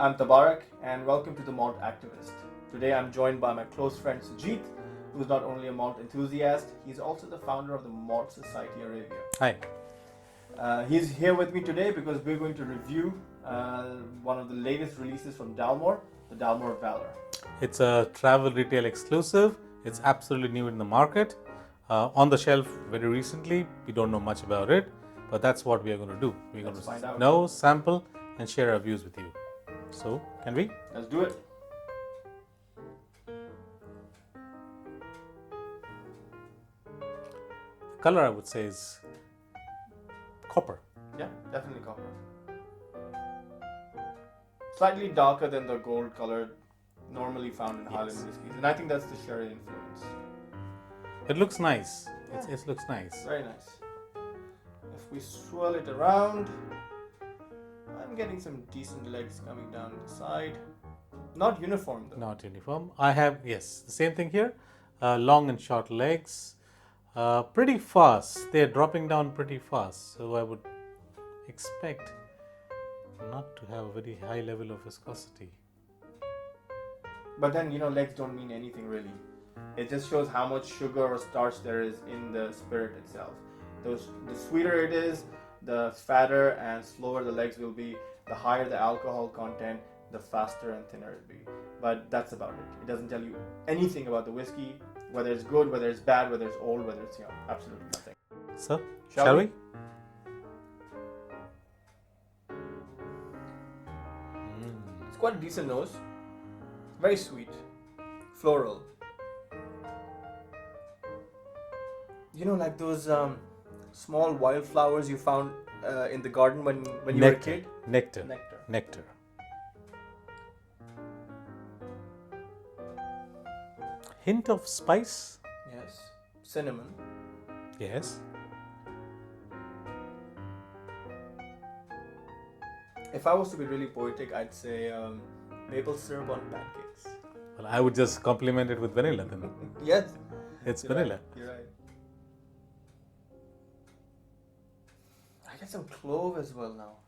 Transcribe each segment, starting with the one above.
I'm Tabarak and welcome to the Malt Activist. Today I'm joined by my close friend Sujeet, who is not only a malt enthusiast, he's also the founder of the Malt Society Arabia. Hi. He's here with me today because we're going to review one of the latest releases from Dalmore, the Dalmore Valour. It's a travel retail exclusive. It's absolutely new in the market. On the shelf very recently. We don't know much about it, but that's what we are going to do. We're going to know, sample, and share our views with you. So, can we? Let's do it. The color, I would say, is copper. Yeah, definitely copper. Slightly darker than the gold color normally found in Highland whiskies, and I think that's the sherry influence. It looks nice. Yeah. It looks nice. Very nice. If we swirl it around, I'm getting some decent legs coming down the side. Not uniform though. Not uniform. I have, yes, the same thing here. Long and short legs. Pretty fast. They're dropping down pretty fast. So I would expect not to have a very high level of viscosity. But then, legs don't mean anything really. It just shows how much sugar or starch there is in the spirit itself. The sweeter it is, the fatter and slower the legs will be, the higher the alcohol content, the faster and thinner it will be. But that's about it. It doesn't tell you anything about the whiskey, whether it's good, whether it's bad, whether it's old, whether it's young. Absolutely nothing. So, shall we? It's quite a decent nose. Very sweet. Floral. Like those small wildflowers you found in the garden when you were a kid? Nectar. Hint of spice? Yes. Cinnamon. Yes. If I was to be really poetic, I'd say maple syrup on pancakes. Well, I would just compliment it with vanilla then. Yes. It's vanilla. Right. You're right. I get some clove as well now.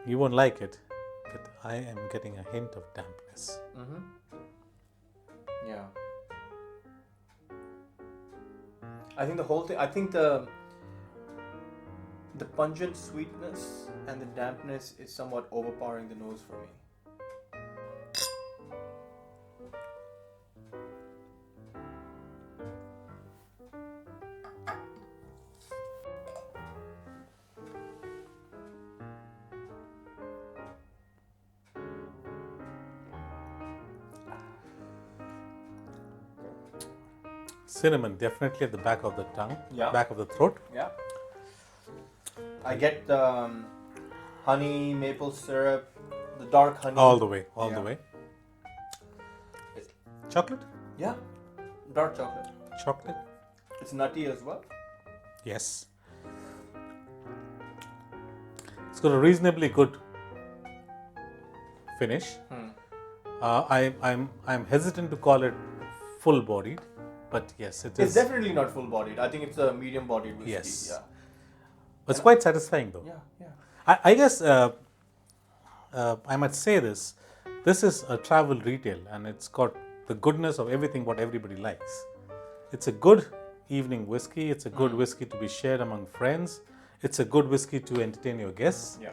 You won't like it, but I am getting a hint of dampness. Yeah. I think the whole thing, the pungent sweetness and the dampness is somewhat overpowering the nose for me. Cinnamon definitely at the back of the tongue, back of the throat. Yeah. I get honey, maple syrup, the dark honey. All the way. Chocolate? Yeah. Dark chocolate. Chocolate? It's nutty as well. Yes. It's got a reasonably good finish. I'm hesitant to call it full-bodied, but yes, it is. It's definitely not full-bodied. I think it's a medium-bodied whiskey. Yes. Yeah. It's quite satisfying though. Yeah. I guess I might say this. This is a travel retail and it's got the goodness of everything what everybody likes. It's a good evening whiskey. It's a good whiskey to be shared among friends. It's a good whiskey to entertain your guests. Yeah.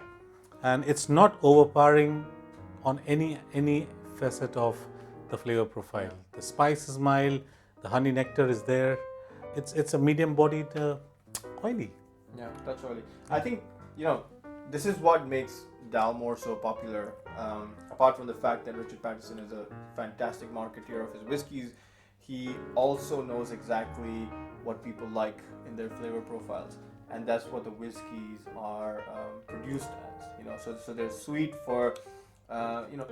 And it's not overpowering on any facet of the flavor profile. The spice is mild. The honey nectar is there. It's a medium-bodied oily. Yeah, that's oily. I think, this is what makes Dalmore so popular. Apart from the fact that Richard Patterson is a fantastic marketeer of his whiskies, he also knows exactly what people like in their flavor profiles. And that's what the whiskies are produced as. So they're sweet for,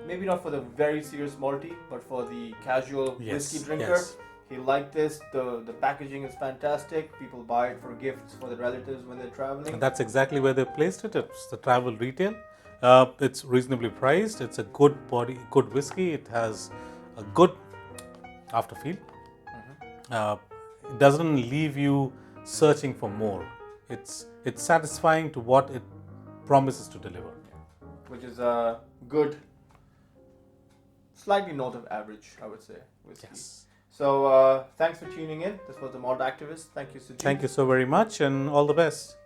maybe not for the very serious malty, but for the casual whiskey drinker. Yes. He liked this. The packaging is fantastic. People buy it for gifts for their relatives when they're traveling. And that's exactly where they placed it. It's the travel retail. It's reasonably priced. It's a good whiskey. It has a good afterfeel. It doesn't leave you searching for more. It's satisfying to what it promises to deliver. Which is a good, slightly north of average, I would say, whiskey. Yes. So thanks for tuning in. This was the Malt Activist. Thank you, Sujeet. Thank you so very much, and all the best.